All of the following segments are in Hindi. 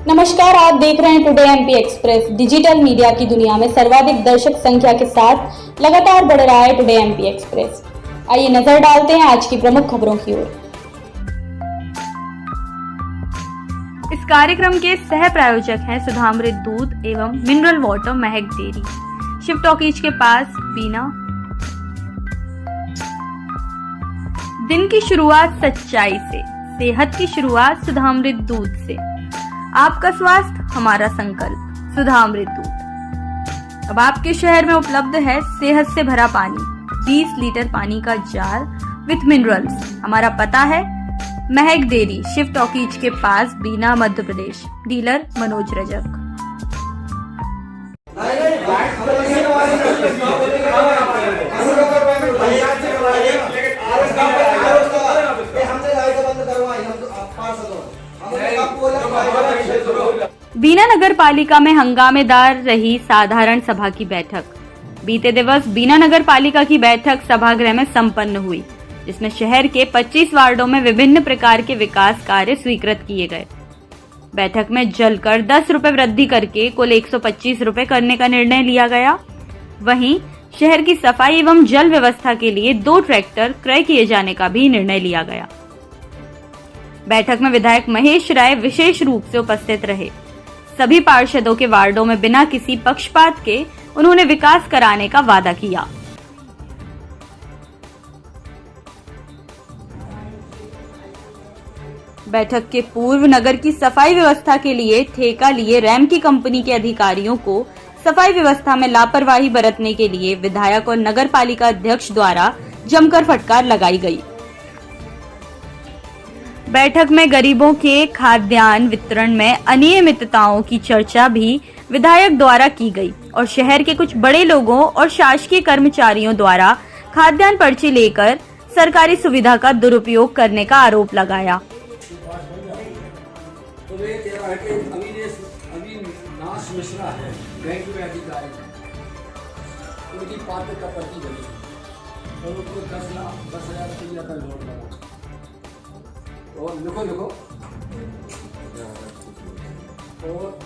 नमस्कार, आप देख रहे हैं today MP express. Digital media की दुनिया में सर्वाधिक दर्शक संख्या के साथ लगातार बढ़ रहा है टुडे एमपी एक्सप्रेस। आइए नजर डालते हैं आज की प्रमुख खबरों की ओर। इस कार्यक्रम के सह प्रायोजक हैं सुधामृत दूध एवं मिनरल वाटर महक डेयरी, शिव टॉकीज के पास, बीना। दिन की शुरुआत सच्चाई से, सेहत की शुरुआत सुधामृत दूध से। आपका स्वास्थ्य हमारा संकल्प, सुधामृत दूध। अब आपके शहर में उपलब्ध है सेहत से भरा पानी, 20 लीटर पानी का जार विथ मिनरल्स। हमारा पता है महक डेयरी, शिव टॉकीज के पास, बीना, मध्य प्रदेश। डीलर मनोज रजक। बीना नगर पालिका में हंगामेदार रही साधारण सभा की बैठक। बीते दिवस बीना नगर पालिका की बैठक सभागृह में संपन्न हुई, जिसमें शहर के 25 वार्डों में विभिन्न प्रकार के विकास कार्य स्वीकृत किए गए। बैठक में जल कर 10 रुपए वृद्धि करके कुल 125 रुपए करने का निर्णय लिया गया। वहीं शहर की सफाई एवं जल व्यवस्था के लिए 2 ट्रैक्टर क्रय किए जाने का भी निर्णय लिया गया। बैठक में विधायक महेश राय विशेष रूप से उपस्थित रहे। सभी पार्षदों के वार्डों में बिना किसी पक्षपात के उन्होंने विकास कराने का वादा किया। बैठक के पूर्व नगर की सफाई व्यवस्था के लिए ठेका लिए रैम की कंपनी के अधिकारियों को सफाई व्यवस्था में लापरवाही बरतने के लिए विधायक और नगर पालिका अध्यक्ष द्वारा जमकर फटकार लगाई गई। बैठक में गरीबों के खाद्यान्न वितरण में अनियमितताओं की चर्चा भी विधायक द्वारा की गई और शहर के कुछ बड़े लोगों और शासकीय कर्मचारियों द्वारा खाद्यान्न पर्ची लेकर सरकारी सुविधा का दुरुपयोग करने का आरोप लगाया। और लिखो और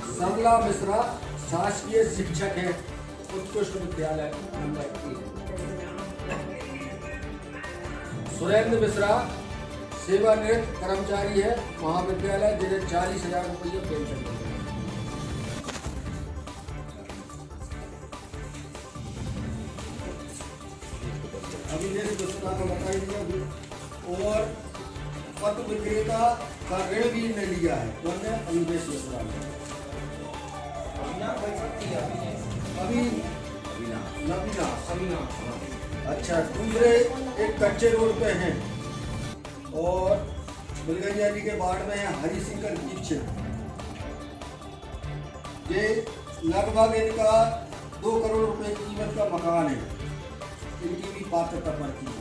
सरला मिश्रा शासकीय शिक्षक है, उत्कृष्ट विद्यालय नंबर 1। सुरेंद्र मिश्रा सेवानिवृत्त कर्मचारी है, महाविद्यालय, जिन्हें 40,000 रुपये पेंशन मिलती है। अभिनेश मिश्रा को बताई दिया। और पत्र विक्रेता का ऋण भी ने लिया है, उन्होंने अभिनेश मिश्रा ने। अच्छा, दूसरे एक कच्चे रोड पे हैं और बिलगंजा जी के वार्ड में है हरि सिंह दीक्षित। ये लगभग इनका 2 करोड़ रुपए की कीमत का मकान है, इनकी भी पात्रता पर्ची है।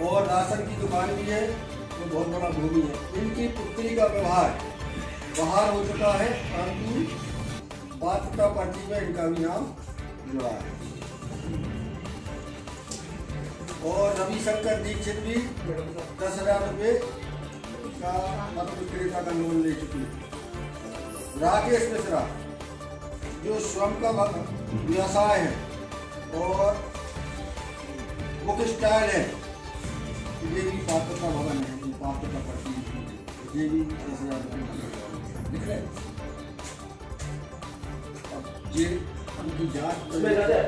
और राशन की दुकान भी है, तो बहुत बड़ा भूमि है। इनकी पुत्री का व्यवहार बाहर हो चुका है, परंतु पात्रता पर्ची में इनका भी नाम जुड़ा है। और रविशंकर दीक्षित भी 10,000 रुपये का पत्र विक्रेता का लोन ले चुकी है। राकेश मिश्रा जो स्वयं का व्यवसाय है और बुक स्टाइल है, ये भी पात्रता भवन है, पात्रता पर्ची, ये भी 10,000 रुपये लिख रहे। अब ये उनकी जांच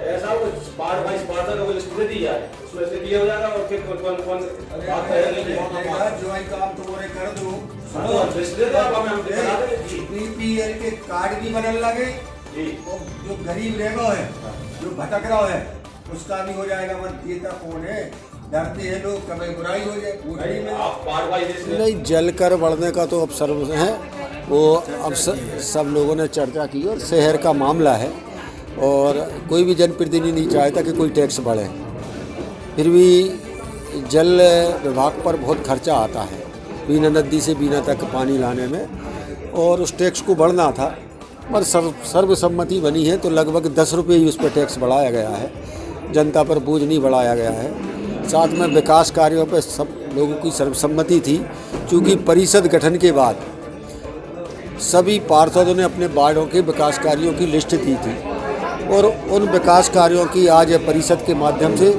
ऐसा बार का लिस्ट में दी जाए, उसमें से दिया हो जाएगा और फिर कौन जो आई काम तो बोले कर दो। बीपीएल के कार्ड भी बनने लगे, और जो गरीब रह गया है, जो भटक रहा है, उसका भी हो जाएगा। मत देता कौन है, डरते हैं लोग कभी बुराई हो जाए। नहीं, जल कर बढ़ने का तो अब सर्व है, वो अब सब लोगों ने चर्चा की और शहर का मामला है और कोई भी जनप्रतिनिधि नहीं चाहता कि कोई टैक्स बढ़े। फिर भी जल विभाग पर बहुत खर्चा आता है, बीना नदी से बीना तक पानी लाने में, और उस टैक्स को बढ़ना था पर सर्वसम्मति बनी है, तो लगभग 10 रुपये ही उस पर टैक्स बढ़ाया गया है, जनता पर बोझ नहीं बढ़ाया गया है। साथ में विकास कार्यों पर सब लोगों की सर्वसम्मति थी। क्योंकि परिषद गठन के बाद सभी पार्षदों ने अपने वार्डों के विकास कार्यों की लिस्ट दी थी और उन विकास कार्यों की आज परिषद के माध्यम से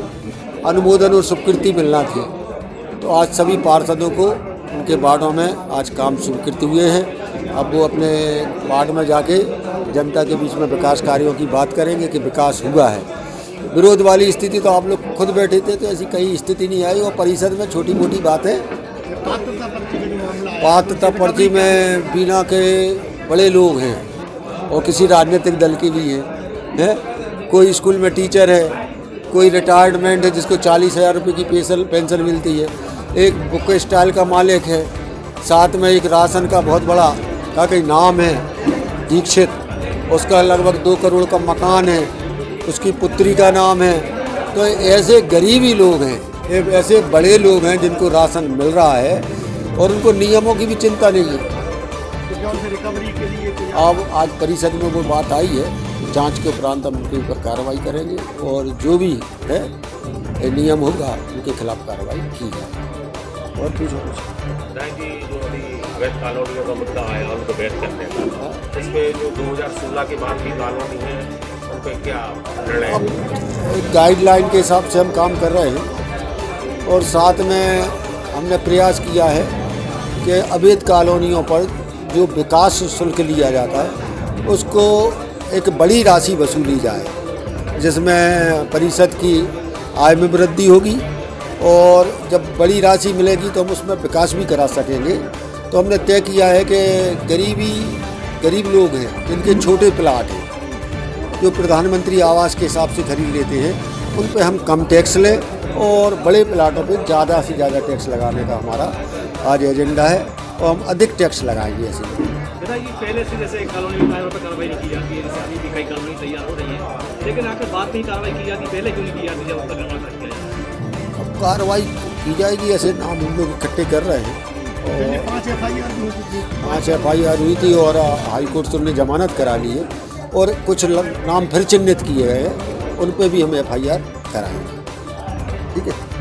अनुमोदन और स्वीकृति मिलना थी। तो आज सभी पार्षदों को उनके वार्डों में आज काम स्वीकृत हुए हैं। अब वो अपने वार्ड में जाके जनता के बीच में विकास कार्यों की बात करेंगे कि विकास हुआ है। विरोध वाली स्थिति तो आप लोग खुद बैठे थे, तो ऐसी कहीं स्थिति नहीं आई और परिषद में छोटी मोटी बातें। पात्रता पर्ची में बीना के बड़े लोग हैं और किसी राजनीतिक दल के भी हैं। कोई स्कूल में टीचर है, कोई रिटायरमेंट है जिसको 40,000 रुपये की पेंशन मिलती है, एक बुक स्टॉल का मालिक है, साथ में एक राशन का बहुत बड़ा का कहीं नाम है दीक्षित, उसका लगभग 2 करोड़ का मकान है, उसकी पुत्री का नाम है। तो ऐसे गरीबी लोग हैं, ऐसे बड़े लोग हैं जिनको राशन मिल रहा है और उनको नियमों की भी चिंता नहीं है। अब आज परिषद में वो बात आई है, जांच के उपरांत हम उनके ऊपर कार्रवाई करेंगे और जो भी है नियम होगा उनके खिलाफ कार्रवाई की जाएगी। और पूछो जी, जो अभी अवैध कॉलोनियों का मुद्दा आया उनको बैठ करने का, इसमें जो 2016 के बाद की कॉलोनी है उन पर क्या निर्णय? अब गाइडलाइन के हिसाब से हम काम कर रहे हैं और साथ में हमने प्रयास किया है कि अवैध कॉलोनियों पर जो विकास शुल्क लिया जाता है उसको एक बड़ी राशि वसूली जाए, जिसमें परिषद की आय में वृद्धि होगी और जब बड़ी राशि मिलेगी तो हम उसमें विकास भी करा सकेंगे। तो हमने तय किया है कि गरीब लोग हैं जिनके छोटे प्लाट हैं, जो प्रधानमंत्री आवास के हिसाब से खरीद लेते हैं, उन पे हम कम टैक्स लें और बड़े प्लाटों पे ज़्यादा से ज़्यादा टैक्स लगाने का हमारा आज एजेंडा है और हम अधिक टैक्स लगाएंगे। ऐसे बताइए, पहले से जैसे कॉलोनी में कार्रवाई नहीं की जाती है, जैसे अभी भी कई कॉलोनी तैयार हो रही है, लेकिन आखिर बात नहीं कार्रवाई की जाती, पहले क्यों नहीं की जाती जब तक अब कार्रवाई की जाएगी। ऐसे नाम हम लोग इकट्ठे कर रहे हैं और 5 FIR हुई थी और हाईकोर्ट से उन्होंने जमानत करा ली है और कुछ नाम फिर चिन्हित किए गए हैं, उन पर भी हम FIR कराएंगे। ठीक है।